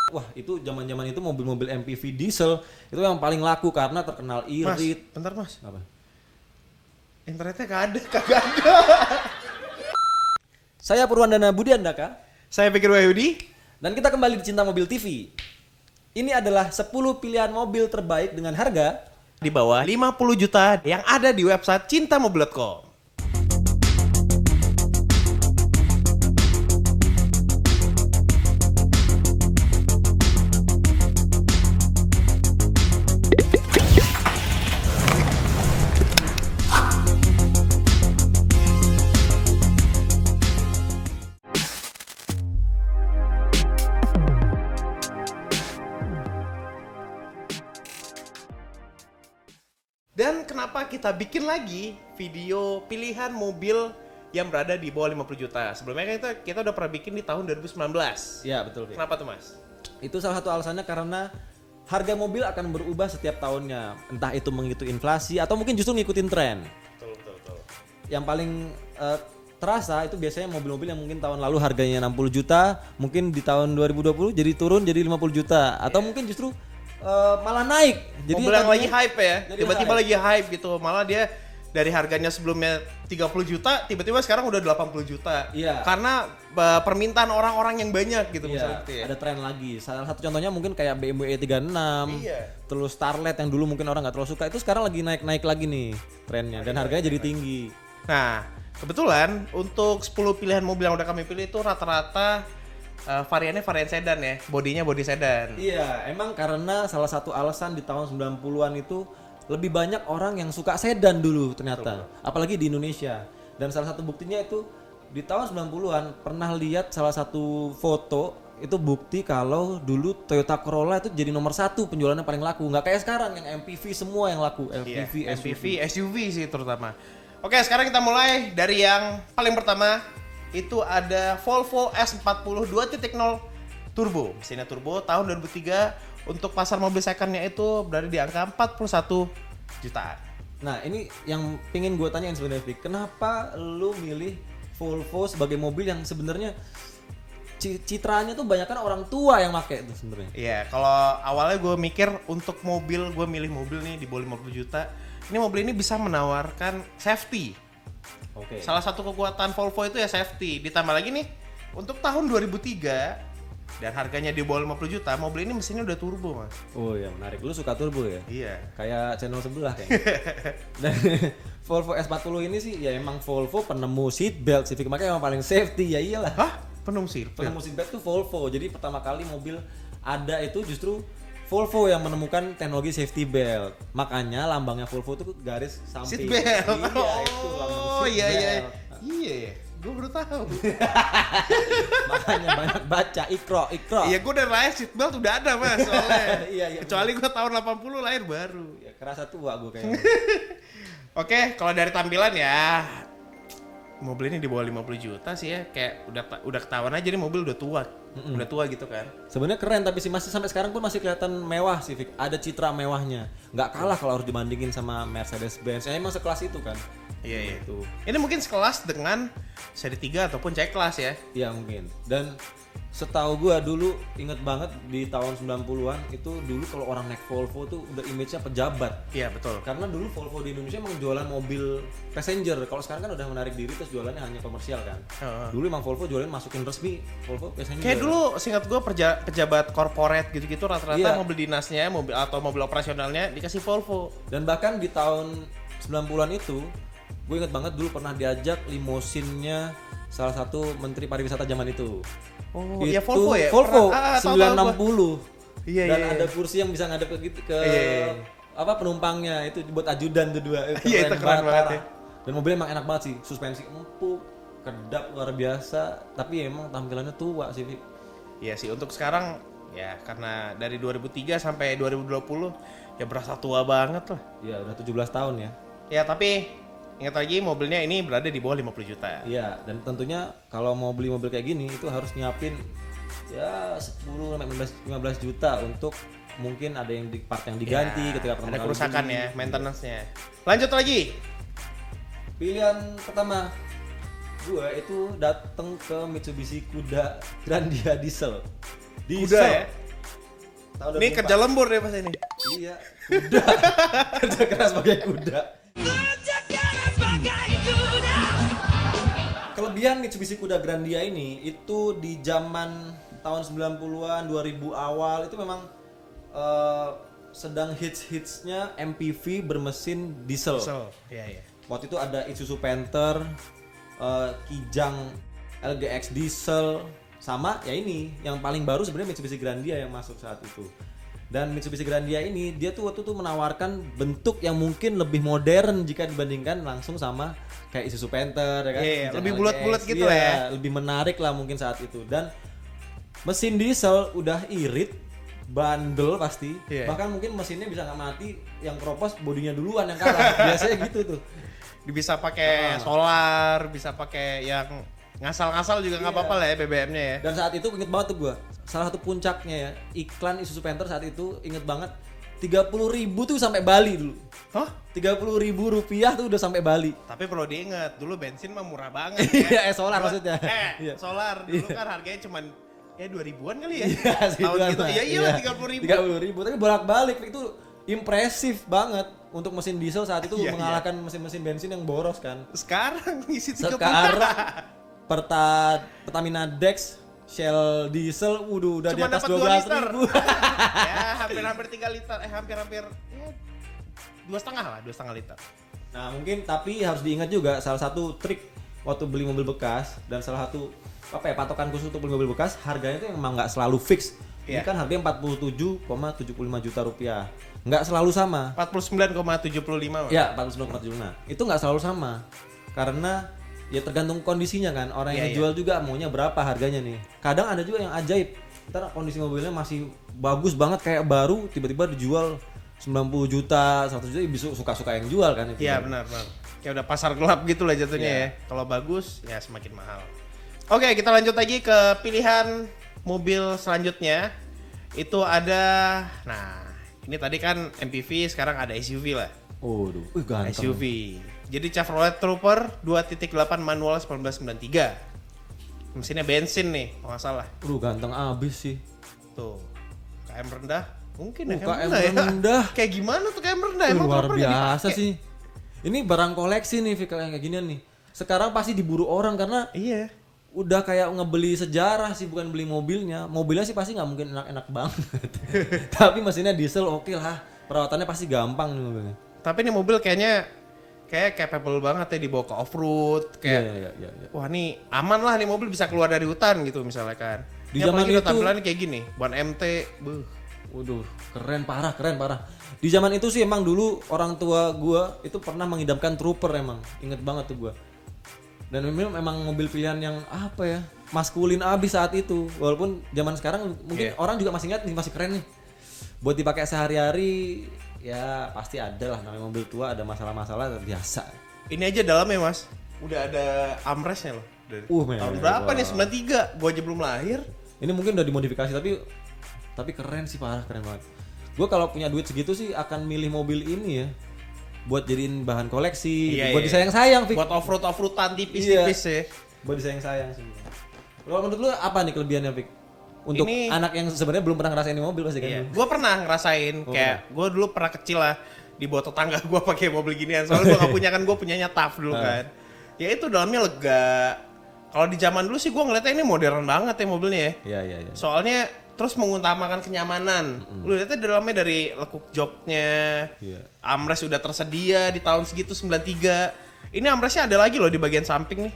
Wah, itu zaman-zaman itu mobil-mobil MPV diesel itu yang paling laku karena terkenal irit. Mas, bentar mas. Apa? Internetnya kagak ada. Saya Purwandana Budi Andaka Saya pikir Wahyudi. dan kita kembali di Cinta Mobil TV. Ini adalah 10 pilihan mobil terbaik dengan harga Di bawah 50 juta yang ada di website cintamobil.com. Dan kenapa kita bikin lagi video pilihan mobil yang berada di bawah 50 juta? Sebelumnya kita udah pernah bikin di tahun 2019. Ya, betul. Kenapa tuh mas? Itu salah satu alasannya karena harga mobil akan berubah setiap tahunnya. Entah itu mengikuti inflasi atau mungkin justru ngikutin tren. Betul. Yang paling terasa itu biasanya mobil-mobil yang mungkin tahun lalu harganya 60 juta, mungkin di tahun 2020 jadi turun jadi 50 juta atau mungkin justru malah naik. Jadi mobil yang lagi hype ya, jadi tiba-tiba hype. lagi hype gitu. Malah dia dari harganya sebelumnya 30 juta, tiba-tiba sekarang udah 80 juta. Iya. Karena permintaan orang-orang yang banyak gitu misalnya Iya, gitu ya. ada tren lagi. Salah satu contohnya mungkin kayak BMW E36, Iya. terus Starlet yang dulu mungkin orang nggak terlalu suka, itu sekarang lagi naik-naik lagi nih trennya dan harganya jadi tinggi. Nah, kebetulan untuk 10 pilihan mobil yang udah kami pilih itu rata-rata variannya varian sedan ya, bodinya bodi sedan. Iya, emang karena salah satu alasan di tahun 90-an itu lebih banyak orang yang suka sedan dulu ternyata, apalagi di Indonesia. Dan salah satu buktinya itu di tahun 90-an pernah lihat salah satu foto itu bukti kalau dulu Toyota Corolla itu jadi nomor 1 penjualannya paling laku. Nggak kayak sekarang yang MPV semua yang laku, LPV, Iya, SUV. MPV, SUV sih terutama. Oke, sekarang kita mulai dari yang paling pertama. Itu ada Volvo S40 2.0 turbo. Mesinnya turbo tahun 2003. Untuk pasar mobil secondnya itu berada di angka 41 jutaan. Nah, ini yang pengen gue tanyain sebenarnya, Vic. Kenapa lu milih Volvo sebagai mobil yang sebenarnya citranya tuh banyak kan orang tua yang pakai tuh sebenarnya. Iya, kalau awalnya gue mikir untuk mobil, gue milih mobil nih di bawah 50 juta. Ini mobil ini bisa menawarkan safety. Oke. Salah satu kekuatan Volvo itu ya safety. Ditambah lagi nih, untuk tahun 2003 dan harganya di bawah 50 juta, mobil ini mesinnya udah turbo, Mas. Oh ya, menarik. Lu suka turbo ya? Iya. Kayak channel sebelah kayaknya. Dan Volvo S40 ini sih ya emang Volvo penemu seat belt sih, makanya emang paling safety ya iyalah. Hah? Penuh sih. Penemu seat belt tuh Volvo. Jadi pertama kali mobil ada itu justru Volvo yang menemukan teknologi safety belt. Makanya lambangnya Volvo tuh garis Seat samping. belt. Iya, itu lambang Oh seat iya iya. belt. Iya ya. Gue baru tahu. Makanya banyak baca ikro. Iya, gue udah lahir seat belt udah ada, Mas, soalnya. Iya. Kecuali gue tahun 80 lahir baru. Ya, kerasa tua gue kayaknya. Oke, kalau dari tampilan ya mobil ini di bawah 50 juta sih ya, kayak udah ketahuan aja nih mobil udah tua. Udah tua gitu kan. Sebenarnya keren tapi sih masih sampai sekarang pun masih kelihatan mewah sih, Vic. Ada citra mewahnya. Nggak kalah kalau harus dibandingin sama Mercedes-Benz. Ya emang sekelas itu kan. Iya. Itu. Ini mungkin sekelas dengan seri 3 ataupun C-Class ya. Iya mungkin. Dan setahu gua dulu inget banget di tahun 90-an itu dulu kalau orang naik Volvo tuh udah image-nya pejabat. Iya, betul. Karena dulu Volvo di Indonesia emang jualan mobil passenger. Kalau sekarang kan udah menarik diri terus jualannya hanya komersial kan. Dulu emang Volvo jualan masukin resmi Volvo passenger. Kayak dulu seingat gue pejabat corporate gitu-gitu rata-rata Iya. mobil dinasnya, mobil atau mobil operasionalnya dikasih Volvo. Dan bahkan di tahun 90-an itu gue inget banget dulu pernah diajak limosinnya salah satu menteri pariwisata zaman itu. Oh, Itu iya Volvo ya? Volvo Tahu 960. Iya, Dan iya, ada iya. kursi yang bisa ngadep ke Iya. apa penumpangnya itu buat ajudan tuh dua. Iya, itu keren banget parah. ya. Dan mobilnya emang enak banget sih, suspensi empuk, kedap luar biasa, tapi emang tampilannya tua sih, Vic. Iya sih, untuk sekarang ya karena dari 2003 sampai 2020 ya berasa tua banget lah. Ya udah 17 tahun ya. Ya tapi ingat lagi mobilnya ini berada di bawah 50 juta. Iya, dan tentunya kalau mau beli mobil kayak gini itu harus nyiapin ya 10 sampai 15 juta untuk mungkin ada yang di part yang diganti Ya, ketika pertama ada kali kerusakan beli. ya, maintenance-nya. Lanjut lagi. Pilihan pertama gue itu dateng ke Mitsubishi Kuda Grandia Diesel. Kuda ya? Tahun Ini 2004. kerja lembur deh pas ini. Iya, kuda. Kerja keras sebagai kuda. Kelebihan Mitsubishi Kuda Grandia ini itu di zaman tahun 90-an, 2000 awal itu memang sedang hits-hitsnya MPV bermesin diesel. Iya. Waktu itu ada Isuzu Panther, Kijang LGX diesel, sama ya ini yang paling baru sebenarnya Mitsubishi Grandia yang masuk saat itu. Dan Mitsubishi Grandia ini dia tuh waktu itu menawarkan bentuk yang mungkin lebih modern jika dibandingkan langsung sama kayak Isuzu Panther ya kan. Iya, Kijang lebih LGX, bulat-bulat gitu iya, ya. Lebih menarik lah mungkin saat itu. Dan mesin diesel udah irit, bandel pasti. Iya. Bahkan mungkin mesinnya bisa nggak mati, yang keropos bodinya duluan yang kalah. Biasanya gitu tuh. Bisa pakai solar, bisa pakai yang ngasal-ngasal juga nggak Iya. apa-apa lah ya BBM-nya ya. Dan saat itu inget banget tuh gua. Salah satu puncaknya ya, iklan Isuzu Panther saat itu inget banget 30.000 tuh sampai Bali dulu. Hah? 30.000 rupiah tuh udah sampai Bali. Tapi perlu diingat, dulu bensin mah murah banget Iya, solar maksudnya. Iya. Solar dulu kan harganya cuman ya 2000-an kali ya. Iya, Tahun gitu. Ya iyalah 30.000. 30.000 tapi bolak-balik itu impresif banget untuk mesin diesel saat itu Iya, mengalahkan mesin-mesin bensin yang boros kan. Sekarang ngisi 30. Sekarang Pertamina Dex Shell diesel udah di Cuma atas dapat 2 liter. 12.000. Ya, hampir-hampir 3 liter. Hampir-hampir ya 2,5 lah, 2,5 liter. Nah mungkin tapi harus diingat juga salah satu trik waktu beli mobil bekas dan salah satu patokan khusus untuk beli mobil bekas harganya itu emang nggak selalu fix. Ini Iya. kan harganya 47,75 juta rupiah, nggak selalu sama. 49,75. Ya 49,75 itu nggak selalu sama karena ya tergantung kondisinya kan, orang yang Iya, jual juga maunya berapa harganya nih. Kadang ada juga yang ajaib, ntar kondisi mobilnya masih bagus banget kayak baru tiba-tiba dijual 90 juta, 100 juta, bisa suka-suka yang jual kan itu. Iya benar. Kayak udah pasar gelap gitu lah jatuhnya Iya. ya. Kalau bagus ya semakin mahal. Oke, kita lanjut lagi ke pilihan mobil selanjutnya. Itu ada, nah ini tadi kan MPV, sekarang ada SUV lah. Waduh, ganteng. SUV. Jadi Chevrolet Trooper 2.8 manual 1993. Mesinnya bensin nih, kalau nggak salah. Ganteng abis sih. Tuh, KM rendah. Mungkin ya KM ya. rendah. Kayak gimana tuh KM rendah? Emang Luar Trooper nggak biasa dipakai? sih. Ini barang koleksi nih, Fik, kayak ginian nih. Sekarang pasti diburu orang karena Iya. udah kayak ngebeli sejarah sih, bukan beli mobilnya. Mobilnya sih pasti nggak mungkin enak-enak banget. Tapi mesinnya diesel oke lah. Perawatannya pasti gampang nih mobilnya. Tapi ini mobil kayaknya kayak capable banget ya dibawa ke off-road. Kayak, Iya. wah nih aman lah nih mobil bisa keluar dari hutan gitu misalnya kan. Di Ini zaman apalagi udah itu- tampilannya kayak gini, ban MT, buh. Waduh, keren parah. Di zaman itu sih emang dulu orang tua gua itu pernah mengidamkan Trooper emang. Inget banget tuh gua. Dan memang mobil pilihan yang apa ya? Maskulin abis saat itu. Walaupun zaman sekarang mungkin orang juga masih ingat nih, masih keren nih. Buat dipakai sehari-hari ya pasti ada lah, namanya mobil tua ada masalah-masalah biasa. Ini aja dalamnya mas, udah ada armrestnya loh. Dari tahun men. berapa Wah. nih? 93, gua aja belum lahir. Ini mungkin udah dimodifikasi tapi keren sih, parah keren banget. Gue kalau punya duit segitu sih akan milih mobil ini ya, buat jadiin bahan koleksi, Iya, buat iya. disayang-sayang, Fik. Buat off-roadan tipis-tipis ya. Buat disayang-sayang sih. Kalau menurut lu apa nih kelebihannya, Fik? Untuk Ini- anak yang sebenarnya belum pernah ngerasain ini mobil pasti kan? Iya. Gua pernah ngerasain kayak gua dulu pernah kecil lah di bawah tetangga gua pakai mobil ginian. Soalnya gua nggak punya kan, gua punyanya TAF dulu kan. Ya itu dalamnya lega. Kalau di zaman dulu sih gua ngeliatnya ini modern banget ya mobilnya ya. Iya. Soalnya terus mengutamakan kenyamanan. Lu lihatnya dalamnya dari lekuk joknya, Iya. armrest udah tersedia di tahun segitu 93. Ini armrestnya ada lagi loh di bagian samping nih.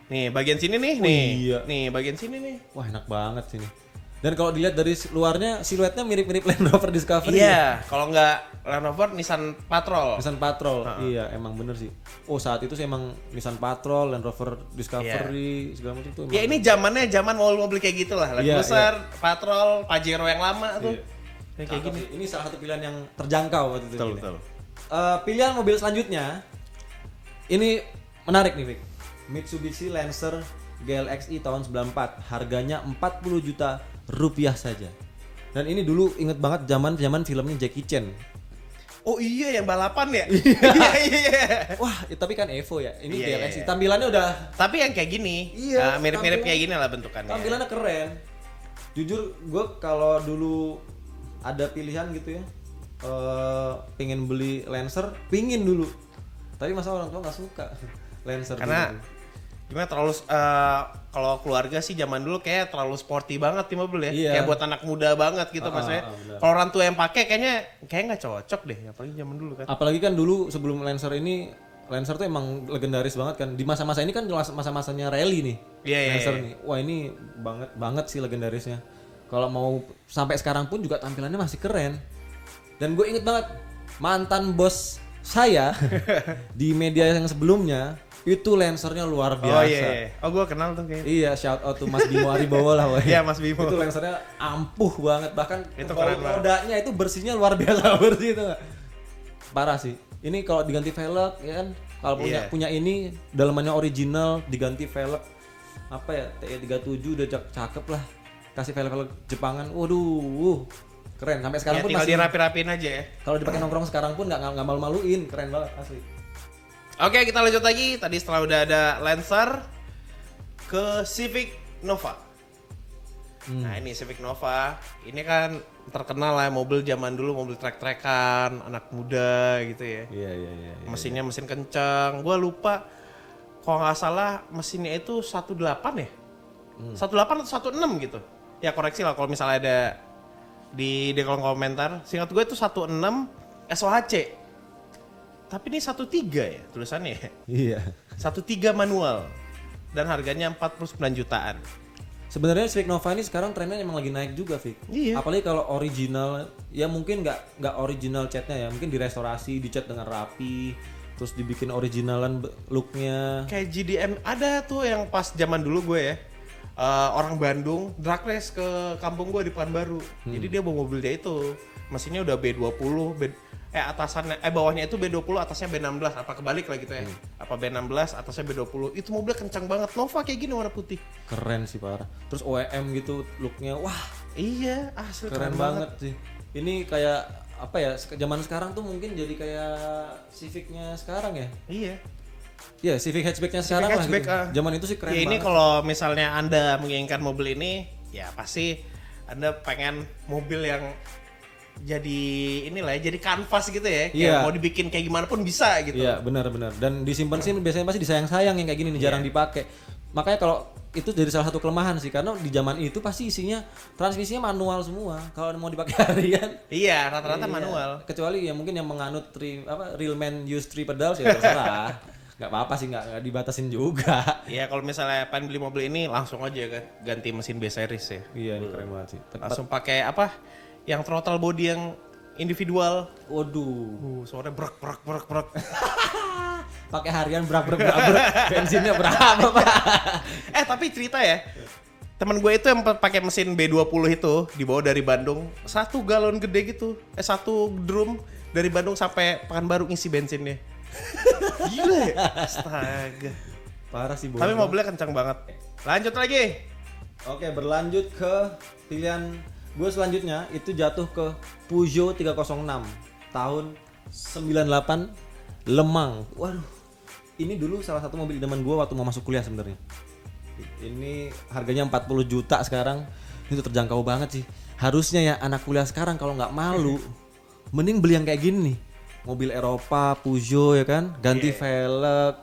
Nih bagian sini nih, nih. iya. Nih bagian sini nih. Wah, enak banget sini. Dan kalau dilihat dari luarnya siluetnya mirip-mirip Land Rover Discovery. ya? Iya, kalau nggak Land Rover, Nissan Patrol. Nissan Patrol. Iya, emang bener sih. Oh, saat itu sih emang Nissan Patrol, Land Rover Discovery, segala macam itu. Ya ini zamannya zaman mobil-mobil kayak gitu lah. Land Iya, Cruiser, Patrol, Pajero yang lama tuh. Iya. Kayak gini. Ini salah satu pilihan yang terjangkau waktu itu. Betul, gini. betul. Pilihan mobil selanjutnya ini menarik nih, Vic. Mitsubishi Lancer GLXi tahun 94, harganya 40 juta rupiah saja. Dan ini dulu inget banget zaman filmnya Jackie Chan. Oh iya, yang balapan ya? Iya. Wah, tapi kan Evo ya. Ini Iya, GLXi. iya. Tampilannya udah Tapi yang kayak gini, Iya, mirip-mirip tampilan- kayak gini lah bentukannya. tampilannya keren. Jujur gue kalau dulu ada pilihan gitu ya, pengen beli Lancer, pingin dulu, tapi masa orang tua nggak suka Lancer Karena dulu. gimana terlalu kalau keluarga sih zaman dulu kayak terlalu sporty banget nih mobil ya. Iya. Kayak buat anak muda banget gitu maksudnya. benar. Kalau orang tua yang pakai kayak nggak cocok deh, apalagi zaman dulu kan. Apalagi kan dulu sebelum Lancer ini, Lancer tuh emang legendaris banget kan. Di masa-masa ini kan masa-masanya rally nih. Iya, iya, Lancer iya. nih. Wah, ini banget sih legendarisnya. Kalau mau sampai sekarang pun juga tampilannya masih keren. Dan gue inget banget mantan bos saya di media yang sebelumnya itu Lancernya luar biasa. Oh iya. Oh gue kenal tuh kayaknya. Iya, shout out to Mas Bimo Aribowo lah. woy. Iya, Mas Bimo. Itu Lancernya ampuh banget, bahkan Itu keren banget. rodanya itu bersihnya luar biasa bersih itu. Parah sih. Ini kalau diganti velg ya kan, kalau Iya. punya ini dalamannya original diganti velg apa ya, TE37 udah cakep lah. Kasih velg Jepangan. Waduh. Keren sampai sekarang Ya, pun tinggal masih. dirapi-rapiin aja ya. Kalau dipakai nongkrong sekarang pun nggak malu-maluin, keren banget asli. Oke, kita lanjut lagi. Tadi setelah udah ada Lancer ke Civic Nova. Nah, ini Civic Nova. Ini kan terkenal lah mobil zaman dulu, mobil trek-trekan, anak muda gitu ya. Iya. Mesinnya mesin kencang. Gua lupa kalau nggak salah mesinnya itu 18 ya. 18 atau 16 gitu. Ya koreksi lah kalau misalnya ada di kolom komentar. Seingat gue itu 16 SOHC. Tapi ini 13 ya tulisannya ya. Iya. 13 manual. Dan harganya 49 jutaan. Sebenarnya Civic Nova ini sekarang trennya emang lagi naik juga, Vic. Iya. Apalagi kalau original, ya mungkin nggak original catnya ya, mungkin direstorasi, dicat dengan rapi, terus dibikin originalan looknya. Kayak GDM ada tuh yang pas zaman dulu gue ya. Orang Bandung drag race ke kampung gue di Pekanbaru. Jadi dia bawa mobil dia itu. Mesinnya udah B20, atasannya bawahnya itu B20, atasnya B16, apa kebalik lah gitu ya. Apa B16, atasnya B20. Itu mobilnya kencang banget. Nova kayak gini warna putih. Keren sih parah. Terus OEM gitu looknya, wah Iya, asli keren banget sih. Ini kayak apa ya? Zaman sekarang tuh mungkin jadi kayak Civicnya sekarang ya. Iya. Ya Civic hatchbacknya sekarang hatchback, lah. Gitu. Zaman itu sih keren Ya ini banget. kalau misalnya Anda menginginkan mobil ini, ya pasti Anda pengen mobil yang jadi inilah ya, jadi kanvas gitu ya. Iya. Kayak mau dibikin kayak gimana pun bisa gitu. Iya benar-benar. Dan disimpan sih biasanya pasti disayang-sayang yang kayak gini nih, jarang dipakai. Makanya kalau itu jadi salah satu kelemahan sih, karena di zaman itu pasti isinya transmisinya manual semua. Kalau mau dipakai harian, Iya, rata-rata iya. manual. Kecuali ya mungkin yang menganut real man use 3 pedals ya terserah. Nggak apa-apa sih, nggak dibatasin juga. Iya, kalau misalnya pengen beli mobil ini langsung aja kan ganti mesin B series ya. Iya ini keren banget sih. Langsung pakai apa? Yang throttle body yang individual. Waduh. Suaranya brek. Pakai harian brak. Bensinnya berapa, Pak? Tapi cerita ya. Temen gue itu yang pakai mesin B20 itu dibawa dari Bandung, 1 galon gede gitu. 1 drum dari Bandung sampai Pekanbaru ngisi bensinnya. Gila ya? Astaga. Parah sih bos. Tapi mobilnya kencang banget. Lanjut lagi. Oke, berlanjut ke pilihan gue selanjutnya itu jatuh ke Peugeot 306 tahun 98 Lemang. Waduh. Ini dulu salah satu mobil idaman gue waktu mau masuk kuliah sebenarnya. Ini harganya 40 juta sekarang. Itu terjangkau banget sih. Harusnya ya anak kuliah sekarang kalau nggak malu mending beli yang kayak gini nih. Mobil Eropa, Peugeot ya kan, ganti velg.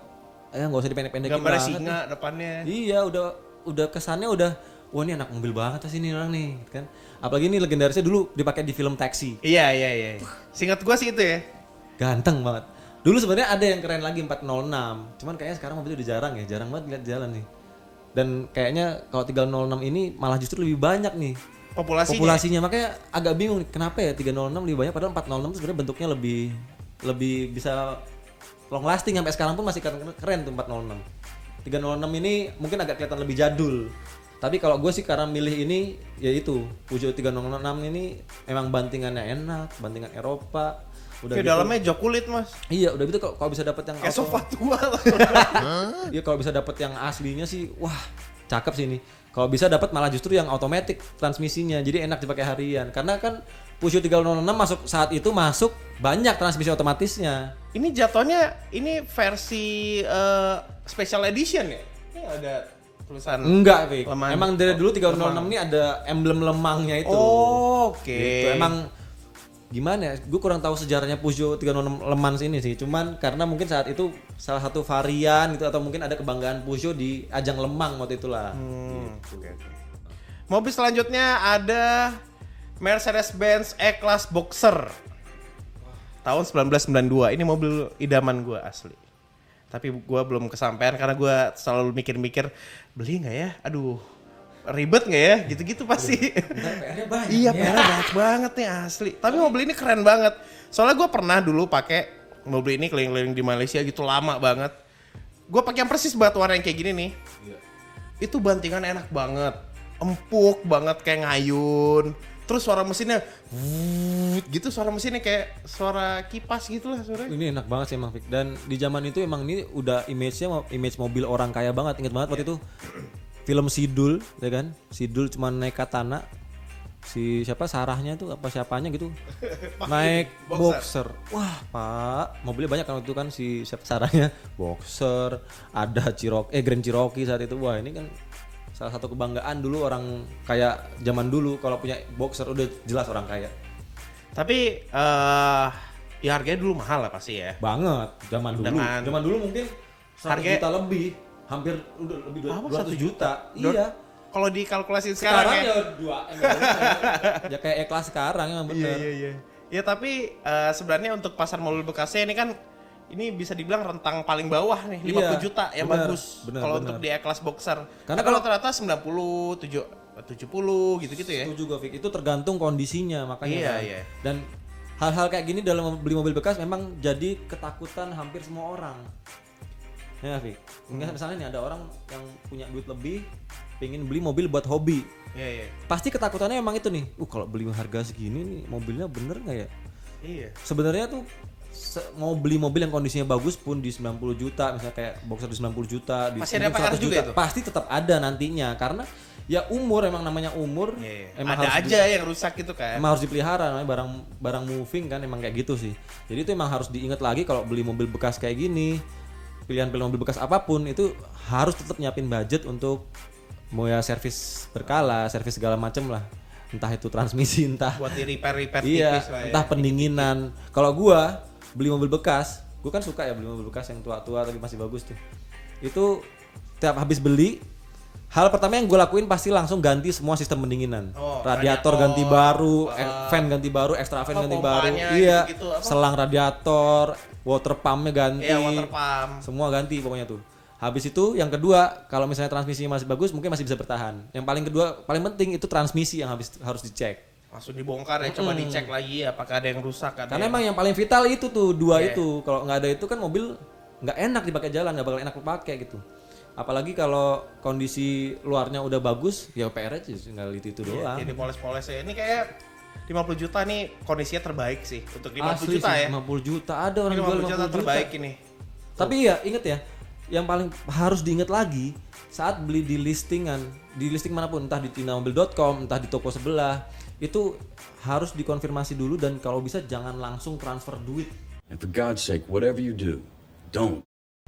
Nggak usah dipendek-pendekin Gambarnya banget. singa depannya. Iya, udah kesannya udah wah ini anak mobil banget sih ini orang nih kan. Apalagi ini legendarisnya dulu dipakai di film Taxi. Iya. Seingat gua sih itu ya. Ganteng banget. Dulu sebenarnya ada yang keren lagi 406. Cuman kayaknya sekarang mobilnya udah jarang banget lihat jalan nih. Dan kayaknya kalau 306 ini malah justru lebih banyak nih populasinya. Makanya agak bingung nih, kenapa ya 306 lebih banyak padahal 406 itu sebenarnya bentuknya lebih bisa long lasting, sampai sekarang pun masih keren tuh 406. 306 ini mungkin agak kelihatan lebih jadul. Tapi kalau gue sih karena milih ini ya itu Peugeot 306 ini emang bantingannya enak, bantingan Eropa. Udah Kayak dalamnya jok kulit, Mas. Iya, udah gitu kalau bisa dapat yang Kayak sofa tua. Iya, kalau bisa dapat yang aslinya sih wah, cakep sih ini. Kalau bisa dapat malah justru yang automatic transmisinya. Jadi enak dipakai harian. Karena kan Peugeot 306 saat itu masuk banyak transmisi otomatisnya. Ini jatuhnya ini versi special edition ya? Ini ada tulisan. Enggak, Fik. Lemang. Emang dari dulu 306 Lemang. ini ada emblem lemangnya itu. Oh, oke. Gitu. Emang gimana ya? Gue kurang tahu sejarahnya Peugeot 306 Le Mans ini sih. Cuman karena mungkin saat itu salah satu varian gitu atau mungkin ada kebanggaan Peugeot di ajang Lemang waktu itulah. Gitu. Oke. Mobil selanjutnya ada Mercedes-Benz E-Class Boxer. Tahun 1992. Ini mobil idaman gue asli. Tapi gue belum kesampaian karena gue selalu mikir-mikir beli nggak ya? Aduh, ribet nggak ya? Gitu-gitu pasti. PR-nya banyak. Iya, PR-nya banyak banget nih asli. Tapi mobil ini keren banget. Soalnya gue pernah dulu pakai mobil ini keliling-keliling di Malaysia gitu lama banget. Gue pakai yang persis banget warna yang kayak gini nih. Iya. Itu bantingan enak banget, empuk banget kayak ngayun. Terus suara mesinnya, gitu suara mesinnya kayak suara kipas gitu lah suaranya. Ini enak banget sih emang, Fik. Dan di zaman itu emang ini udah image mobil orang kaya banget. Ingat banget waktu itu film Sidul, ya kan? Sidul cuma naik katana. Si siapa Sarahnya tuh apa siapanya gitu. Naik boxer. Wah, Pak, mobilnya banyak kan waktu itu kan si siapa Sarahnya boxer, ada Grand Cherokee saat itu. Wah, ini kan salah satu kebanggaan dulu orang kaya zaman dulu kalau punya boxer udah jelas orang kaya. Tapi ya harganya dulu mahal lah pasti ya. Banget zaman dulu. Zaman dulu mungkin 100 Harga- juta lebih, hampir udah lebih 200 juta. Dua- Iya. Kalau dikalkulasi sekarang, Sekarang ya. ya kayak E-Class sekarang emang bener. Iya. Ya tapi sebenarnya untuk pasar mobil bekasnya ini kan ini bisa dibilang rentang paling bawah nih, 50 Iya, juta yang bener, bagus. bener, Kalau bener. untuk di E-Class Boxer. Karena Kalau ternyata 90, 70 gitu-gitu ya. Itu juga Fik, itu tergantung kondisinya makanya. Iya, kan. iya. Dan hal-hal kayak gini dalam beli mobil bekas memang jadi ketakutan hampir semua orang. Ya Fik. Misalnya nih ada orang yang punya duit lebih, pengen beli mobil buat hobi. Iya. Pasti ketakutannya emang itu nih. Kalau beli harga segini nih mobilnya bener nggak ya? Iya. Sebenarnya tuh mau beli mobil yang kondisinya bagus pun di 90 juta, misalnya kayak boxer di 90 juta, di Masih ada mungkin PR 100 juga juta, itu? pasti tetap ada nantinya karena ya umur emang namanya umur, Iya. emang Ada harus aja yang rusak gitu kan. emang harus dipelihara namanya barang moving kan emang kayak gitu sih. Jadi itu emang harus diingat lagi kalau beli mobil bekas kayak gini, pilihan mobil bekas apapun itu harus tetap nyiapin budget untuk mau ya servis berkala, servis segala macem lah. Entah itu transmisi, entah Buat di repair iya, tipis lah ya. entah pendinginan. Kalau gua beli mobil bekas, gua kan suka ya beli mobil bekas yang tua-tua tapi masih bagus tuh. Itu tiap habis beli, hal pertama yang gue lakuin pasti langsung ganti semua sistem pendinginan. Oh, radiator ganti baru, fan ganti baru, extra fan ganti baru. pompanya Iya, gitu-gitu, apa? selang radiator, water pumpnya ganti. Iya, water pump. Semua ganti pokoknya tuh. Habis itu yang kedua, kalau misalnya transmisinya masih bagus mungkin masih bisa bertahan. Yang paling penting itu transmisi yang harus dicek. Langsung dibongkar ya, coba dicek lagi apakah ada yang rusak ada. Karena emang yang paling vital itu tuh dua Iya. itu. Kalau nggak ada itu kan mobil nggak enak dipakai jalan, nggak bakal enak dipakai gitu. Apalagi kalau kondisi luarnya udah bagus, ya PR aja tinggal itu doang. Jadi poles-poles ya. Ini kayak 50 juta nih kondisinya terbaik sih untuk 50 Asli juta sih, ya. 50 juta ada orang 50 jual juta 50 juta. terbaik ini. Tapi ya inget ya, yang paling harus diingat lagi saat beli di listing manapun, entah di tinamobil.com, entah di toko sebelah, itu harus dikonfirmasi dulu dan kalau bisa jangan langsung transfer duit. And for God's sake, whatever you do, don't.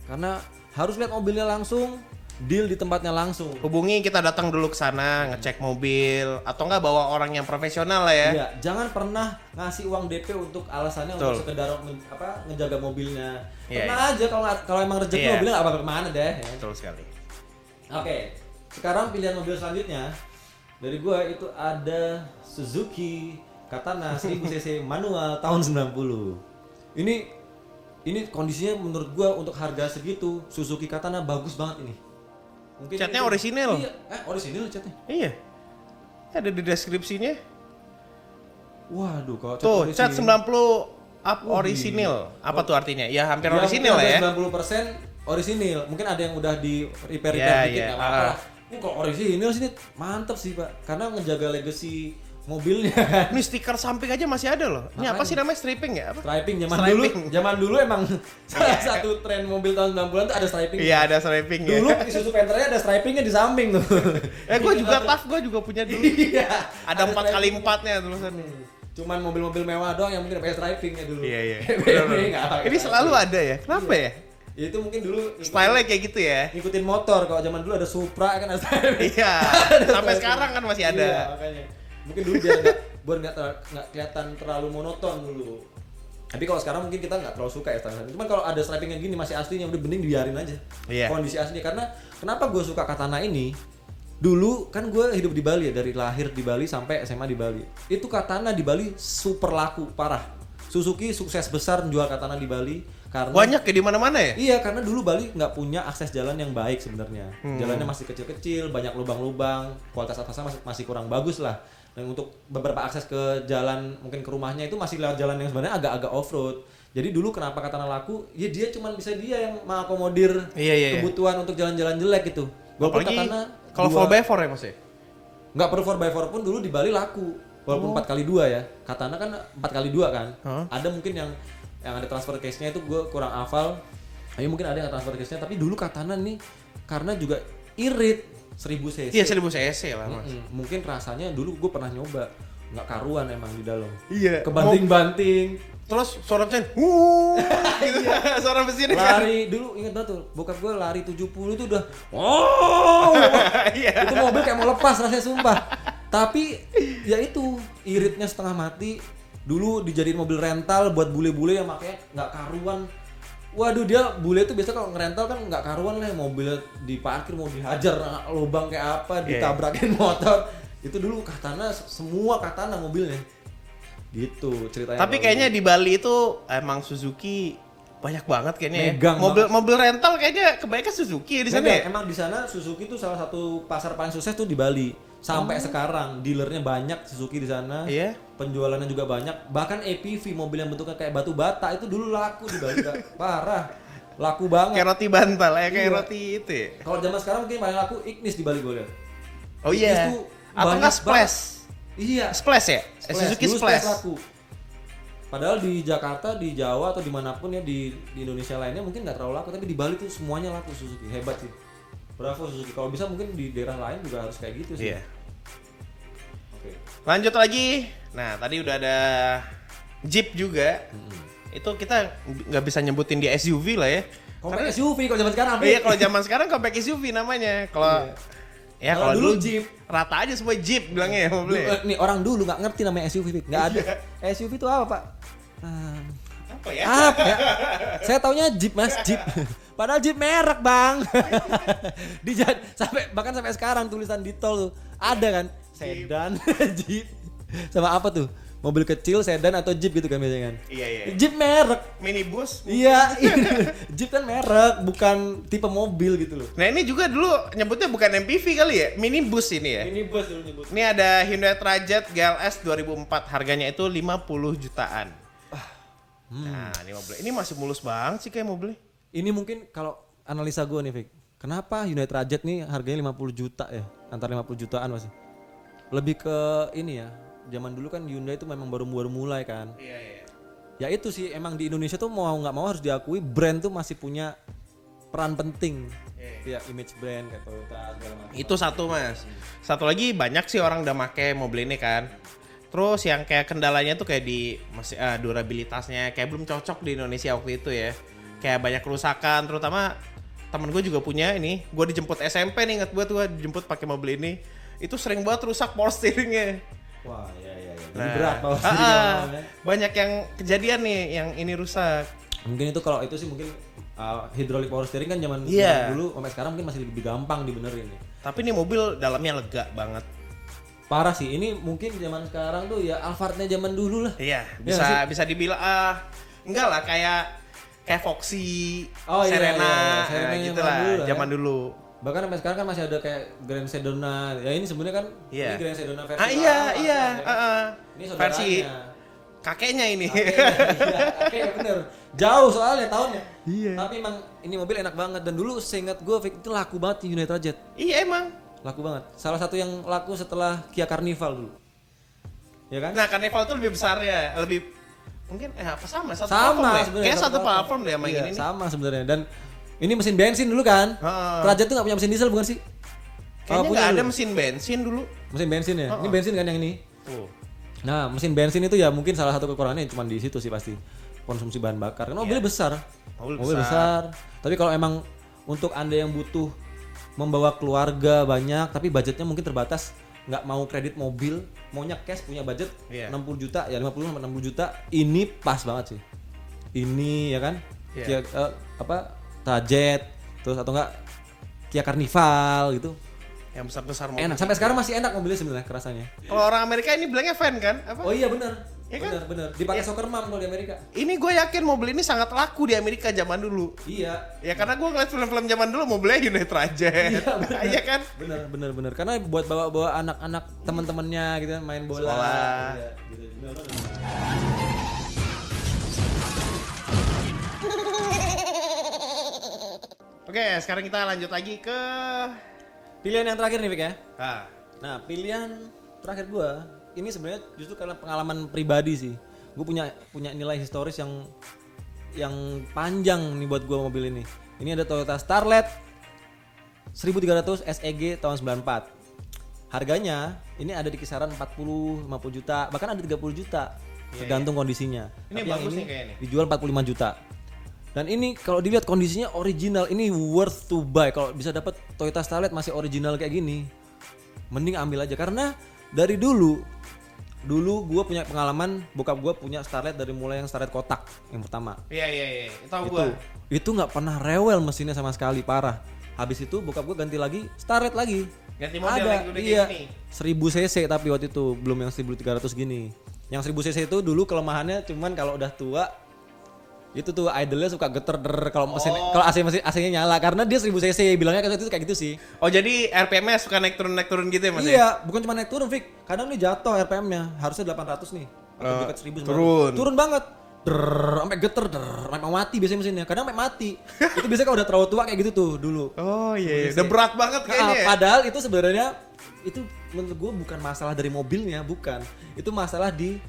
Karena harus lihat mobilnya langsung, deal di tempatnya langsung. Hubungi, kita datang dulu ke sana, ngecek mobil atau enggak bawa orang yang profesional lah ya. Iya, jangan pernah ngasih uang DP untuk alasannya Betul. untuk sekedar ngejaga mobilnya. Iya, Pernah aja kalau emang rezeki Iya. mobilnya nggak bakal kemana deh. Ya. Betul sekali. Oke, sekarang pilihan mobil selanjutnya dari gua itu ada Suzuki Katana 1000 cc manual tahun 90. Ini kondisinya menurut gua untuk harga segitu Suzuki Katana bagus banget ini. Mungkin Catnya itu- orisinil. Iya, orisinil catnya. Iya. Ada di deskripsinya. Waduh, kalau Tuh, cat orisinil- 90 up orisinil. Apa tuh artinya? Ya hampir Ya, orisinil lah mungkin ya. ada 90% orisinil. Mungkin ada yang udah di repair Iya, dikit iya. nggak apa-apa. lah. Kalau orisinil sini mantep sih, Pak. Karena ngejaga legacy mobilnya kan. Ini stiker samping aja masih ada loh. Ini apa Makanya. sih namanya, stripping ya? Apa? Striping Striping. zaman dulu emang salah satu tren mobil tahun 90-an tuh ada striping. Iya, ada stripping ya. Dulu Isuzu Panternya ada stripingnya di samping tuh. Gue juga TAF, gue juga punya dulu. Iya. Ada 4 kali striping. 4-nya tulisannya. Cuman mobil-mobil mewah doang yang mungkin pakai stripingnya dulu. Iya. BMW nggak pakai Ini selalu striping. ada ya. Kenapa ya? Ya itu mungkin dulu Style-nya kayak gitu ya. ngikutin motor. Kalau zaman dulu ada Supra kan ada Iya. Sampai sekarang kan masih ada. Iya, makanya. Mungkin dulu biar nggak kelihatan terlalu monoton dulu. Tapi kalau sekarang mungkin kita nggak terlalu suka ya styling. Cuman kalau ada striping yang gini masih aslinya udah bening dibiarin aja. Iya. Kondisi asli karena kenapa gue suka katana ini? Dulu kan gue hidup di Bali ya, dari lahir di Bali sampai SMA di Bali. Itu katana di Bali super laku parah. Suzuki sukses besar jual katana di Bali karena Banyak ya di mana-mana ya? iya, karena dulu Bali nggak punya akses jalan yang baik sebenarnya. Jalannya masih kecil-kecil, banyak lubang-lubang, kualitas aksesnya masih kurang bagus lah. Dan untuk beberapa akses ke jalan mungkin ke rumahnya itu masih lewat jalan yang sebenarnya agak-agak off-road. Jadi dulu kenapa katana laku? Ya dia cuman bisa dia yang mengakomodir Iya. kebutuhan untuk jalan-jalan jelek gitu. Walaupun Apalagi katana kalau 4x4 ya Mas ya? nggak perlu 4x4 pun dulu di Bali laku. Walaupun 4x2 ya. Katana kan 4x2 kan. Ada mungkin yang ada transfer case-nya itu gue kurang hafal. Tapi mungkin ada yang transfer case-nya, tapi dulu katana nih karena juga irit 1000 cc. Iya 1000 cc lah Mas. Mungkin rasanya dulu gue pernah nyoba nggak karuan emang di dalam. Iya. Kebanting-banting. Terus suara mesin, gitu. Suara mesin kan. Lari dulu inget banget tuh. Bokap gue lari 70 tuh udah. Wow. Iya. Itu mobil kayak mau lepas rasanya sumpah. Tapi ya itu iritnya setengah mati. Dulu dijadiin mobil rental buat bule-bule yang makanya nggak karuan. Waduh, dia bule tuh biasa kalau ngerental kan nggak karuan lah, mobilnya diparkir mau dihajar lubang kayak apa, ditabrakin motor. Itu dulu katana, semua katana mobilnya. Gitu ceritanya. Tapi kayaknya di Bali itu emang Suzuki banyak banget kayaknya ya. Megang Mobil rental kayaknya kebanyakan Suzuki di sana. Bener, Ya? emang di sana Suzuki tuh salah satu pasar paling sukses tuh di Bali. Sampai sekarang dealernya banyak Suzuki di sana. Iya. Penjualannya juga banyak. Bahkan APV, mobil yang bentuknya kayak batu bata itu dulu laku di Bali. Kak. Parah. Laku banget. Kayak roti bantal ya, kayak Iya. roti itu ya. Kalau zaman sekarang mungkin paling laku Ignis di Bali gue lihat. Oh Ignis iya. tuh Atau banyak enggak Splash? banget. Iya. Splash ya? Suzuki Dulu Splash. laku. Padahal di Jakarta, di Jawa atau dimanapun ya di Indonesia lainnya mungkin nggak terlalu laku, tapi di Bali tuh semuanya laku Suzuki. Hebat sih. Bravo Suzuki. Kalau bisa mungkin di daerah lain juga harus kayak gitu sih. Iya. Oke. Lanjut lagi. Nah, tadi udah ada Jeep juga. Itu kita nggak bisa nyebutin di SUV lah ya. Compact SUV kalau zaman sekarang. Iya, kalau zaman sekarang compact SUV namanya. Kalau ya Kalau kalau dulu dulu Jeep. rata aja semua Jeep bilangnya ya mobilnya. Nih orang dulu nggak ngerti namanya SUV, nggak ada. SUV itu apa Pak? Apa ya? Apa ya? Saya taunya Jeep Mas, Jeep. Padahal Jeep merek Bang. Bahkan sampai sekarang tulisan di tol tuh ada kan sedan, Jeep. Sama apa tuh? Mobil kecil, sedan atau Jeep gitu kan biasanya kan. Iya. Jeep merek. Minibus. Iya, Jeep kan merek, bukan tipe mobil gitu loh. Nah, ini juga dulu nyebutnya bukan MPV kali ya, minibus ini ya. Ini bus dulu nyebut. Ini ada Hyundai Trajet GLS 2004, harganya itu 50 jutaan. Nah, ini mobil. Ini masih mulus banget sih kayak mobilnya. Ini mungkin kalau analisa gue nih, Vic. Kenapa Hyundai Trajet nih harganya 50 juta ya? Antara 50 jutaan masih. Lebih ke ini ya. Zaman dulu kan Hyundai itu memang baru mulai kan. Iya. Ya itu sih emang di Indonesia tuh mau nggak mau harus diakui brand tuh masih punya peran penting. Ya image brand kayak Toyota segala macam. Itu satu, Mas. Satu lagi banyak sih orang udah make mobil ini kan. Terus yang kayak kendalanya tuh kayak di masih durabilitasnya kayak belum cocok di Indonesia waktu itu ya. Kayak banyak kerusakan, terutama temen gue juga punya ini. Gue dijemput SMP nih, inget gue tuh dijemput pakai mobil ini. Itu sering banget rusak power steeringnya. Wah, iya. Jadi Nah, berat power steering awalnya. banyak yang kejadian nih yang ini rusak. Mungkin itu kalau itu sih mungkin hidrolik power steering kan zaman Iya. dulu sampai sekarang mungkin masih lebih gampang dibenerin ya. Tapi ini mobil dalamnya lega banget. Parah sih, ini mungkin zaman sekarang tuh ya Alphardnya zaman dulu lah. Iya, Iya bisa dibilang enggak lah kayak Foxy, Oh, iya, Serena, iya. Serena yang gitu lah, dulu lah ya. zaman dulu. Bahkan sampai sekarang kan masih ada kayak Grand Sedona. Ya ini sebenarnya kan Iya. ini Grand Sedona versi Iya, lama, iya, kan. Ini versi saudaranya. kakeknya ini. Iya, oke bener. Jauh soalnya tahunnya. Iya. Tapi emang ini mobil enak banget dan dulu seingat gue Vic, itu laku banget di Hyundai Trajet. Iya emang. Laku banget. Salah satu yang laku setelah Kia Carnival dulu. Ya kan? Nah, Carnival itu lebih besar ya, lebih mungkin apa sama satu Sama platform deh. sebenarnya. Kayak satu platform deh sama Iya, ini nih. sama sebenarnya dan ini mesin bensin dulu kan? Heeh. Trajet tuh nggak punya mesin diesel bukan sih? Kayaknya punya nggak ada dulu. mesin bensin dulu. Mesin bensin ya? Ini bensin kan yang ini? Tuh. Nah, mesin bensin itu ya mungkin salah satu kekurangannya cuma di situ sih pasti. Konsumsi bahan bakar. Karena mobilnya besar. Mobil besar. Tapi kalau emang untuk Anda yang butuh membawa keluarga banyak tapi budgetnya mungkin terbatas, nggak mau kredit mobil, maunya cash, punya budget 60 juta ya 50 sampai 60 juta, ini pas banget sih. Ini ya kan? Kia, Trajet, terus atau enggak Kia Carnival gitu. Yang besar-besar mobil. Enak. Sampai sekarang masih enak mobilnya sebenarnya rasanya. Kalau orang Amerika ini bilangnya van kan? Apa? Oh iya benar. Iya kan? Benar. Dipakai soccer mom kalau di Amerika. Ini gue yakin mobil ini sangat laku di Amerika zaman dulu. Iya. Ya karena gue ngeliat film-film zaman dulu mobilnya Hyundai Trajet. Iya kan? Benar. Karena buat bawa anak-anak teman-temannya gitu kan, main bola. Sekolah. Iya, gitu. Benar. Oke, sekarang kita lanjut lagi ke Pilihan yang terakhir nih, Vic ya. nah, Pilihan terakhir gua ini sebenarnya justru karena pengalaman pribadi sih. Gue punya nilai historis yang panjang nih buat gua mobil ini. Ini ada Toyota Starlet 1300 SEG tahun 94. Harganya ini ada di kisaran 40, 50 juta, bahkan ada 30 juta. Tergantung kondisinya. Ini Tapi yang bagus ini nih kayaknya. dijual 45 juta. Dan ini kalau dilihat kondisinya original, ini worth to buy. Kalau bisa dapat Toyota Starlet masih original kayak gini, mending ambil aja. Karena dari dulu gue punya pengalaman, bokap gue punya Starlet dari mulai yang Starlet kotak yang pertama. Iya. Tahu gue. Itu nggak pernah rewel mesinnya sama sekali, parah. Habis itu bokap gue ganti lagi Starlet lagi. Ganti model ada, lagi udah iya, kayak gini. 1000 cc tapi waktu itu belum yang 1300 gini. Yang 1000 cc itu dulu kelemahannya cuman kalau udah tua itu tuh idle-nya suka geter kalau mesin kalau AC-nya nyala karena dia 1000 cc bilangnya kayak gitu sih. Oh jadi RPM-nya suka naik turun gitu ya Mas? Iya, bukan cuma naik turun, Vic. Kadang nih jatuh RPM-nya, harusnya 800 nih. Atau dekat 1000 turun banget. Sampai geter, sampai mau mati biasanya mesinnya. Kadang sampai mati. Itu biasanya kalau udah terlalu tua kayak gitu tuh dulu. Oh iya. Udah berat banget kayaknya. Ya? Padahal itu sebenarnya itu menurut gue bukan masalah dari mobilnya, bukan. Itu masalah di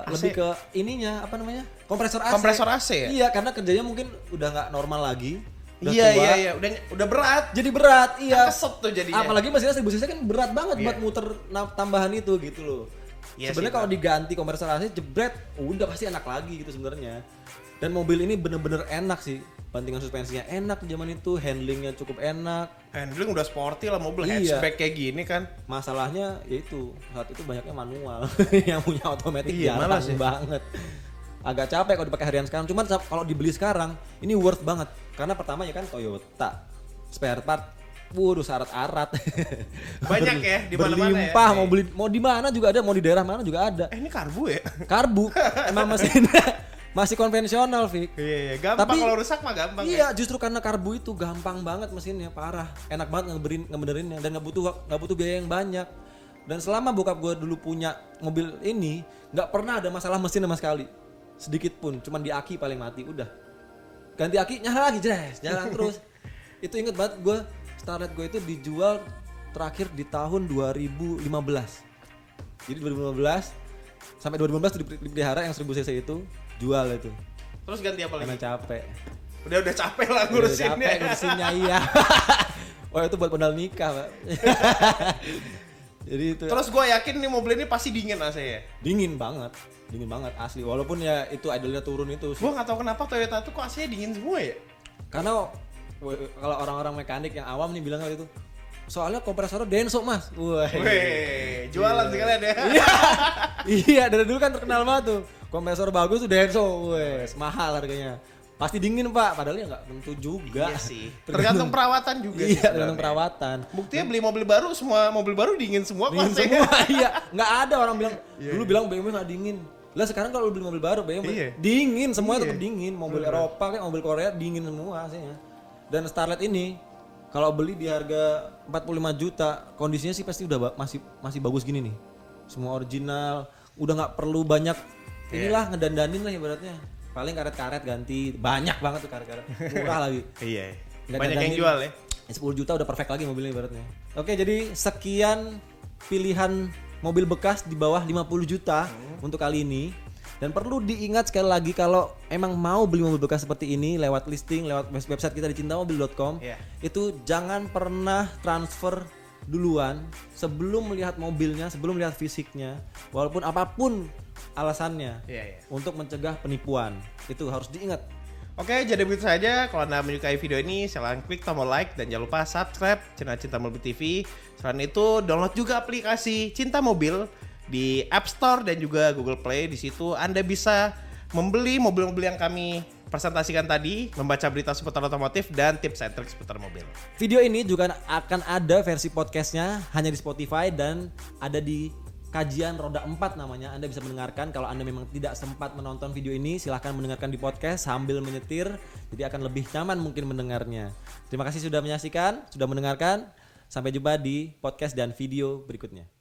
lebih ke ininya apa namanya? Kompresor AC. Kompresor AC ya? Iya, karena kerjanya mungkin udah nggak normal lagi. Iya. Udah berat. Jadi berat, iya. Kan keset tuh jadinya. Apalagi mesinnya 1000 cc kan berat banget buat muter tambahan itu gitu loh. Iya sebenarnya kalau diganti kompresor AC jebret, udah pasti enak lagi gitu sebenarnya. Dan mobil ini bener-bener enak sih. Bantingan suspensinya enak zaman itu, handlingnya cukup enak. Handling udah sporty lah mobil, Iya. hatchback kayak gini kan. Masalahnya yaitu saat itu banyaknya manual. Yang punya otomatis Iya, jarang sih. banget. Agak capek kalau dipakai harian sekarang. Cuman kalau dibeli sekarang ini worth banget. Karena pertama ya kan Toyota, spare part, waduh syarat-arat. Banyak ya di mana-mana ya. Berlimpah, mau di mana juga ada, mau di daerah mana juga ada. Ini karbu ya? Karbu, emang mesinnya masih konvensional, Vic. Iya, gampang kalau rusak mah gampang. Iya, justru karena karbu itu gampang banget mesinnya, parah. Enak banget ngebenerinnya dan nggak butuh biaya yang banyak. Dan selama bokap gue dulu punya mobil ini, nggak pernah ada masalah mesin sama sekali. Sedikit pun, cuman di aki paling mati, udah. Ganti aki, nyala lagi, jres, jalan terus. Itu inget banget gue, Starlet gue itu dijual terakhir di tahun 2015. Jadi 2015 sampai 2015 itu dipelihara yang 1000 cc itu, jual itu. Terus ganti apa lagi? Karena capek. Udah capek lah ngurusinnya. Udah capek ngurusinnya, iya. Oh itu buat modal nikah, Pak. Jadi itu. Terus gue yakin nih mobil ini pasti dingin AC ya? Dingin banget asli. Walaupun ya itu idle-nya turun itu. Gue nggak tahu kenapa Toyota tuh kok AC-nya dingin semua ya? Karena kalau orang-orang mekanik yang awam nih bilang itu, soalnya kompresornya Denso mas. Wih, jualan sekalian ya. Iya, dari dulu kan terkenal banget tuh. Kompresor bagus tuh Denso, wes mahal harganya. Pasti dingin pak, padahal ya nggak tentu juga. Iya sih. Tergantung perawatan juga. Iya, tergantung perawatan. Buktinya beli mobil baru, semua mobil baru dingin semua. Dingin semua, iya. Nggak ada orang bilang, dulu bilang BMW nggak dingin. Lah sekarang kalau beli mobil baru BMW dingin, semuanya tetap dingin. Mobil Eropa kayak mobil Korea dingin semua aslinya. Dan Starlet ini kalau beli di harga 45 juta, kondisinya sih pasti udah masih bagus gini nih. Semua original, udah nggak perlu banyak inilah ngedandanin lah ibaratnya. Paling karet-karet ganti, banyak banget tuh karet-karet. Murah lagi. Iya. Nggak Banyak yang dandanin. jual ya. 10 juta udah perfect lagi mobilnya ibaratnya. Oke, jadi sekian pilihan mobil bekas di bawah 50 juta untuk kali ini. Dan perlu diingat sekali lagi kalau emang mau beli mobil bekas seperti ini lewat listing, lewat website kita di cintamobil.com, itu jangan pernah transfer duluan sebelum melihat mobilnya, sebelum melihat fisiknya, walaupun apapun alasannya, untuk mencegah penipuan. Itu harus diingat. Oke, jadi begitu saja. Kalau Anda menyukai video ini, silahkan klik tombol like dan jangan lupa subscribe channel Cinta Mobil TV. Selain itu, download juga aplikasi Cinta Mobil di App Store dan juga Google Play. Di situ Anda bisa membeli mobil-mobil yang kami presentasikan tadi, membaca berita seputar otomotif dan tips and trik seputar mobil. Video ini juga akan ada versi podcastnya hanya di Spotify dan ada di Kajian Roda 4 namanya. Anda bisa mendengarkan. Kalau Anda memang tidak sempat menonton video ini, silahkan mendengarkan di podcast sambil menyetir. Jadi akan lebih nyaman mungkin mendengarnya. Terima kasih sudah menyaksikan, sudah mendengarkan. Sampai jumpa di podcast dan video berikutnya.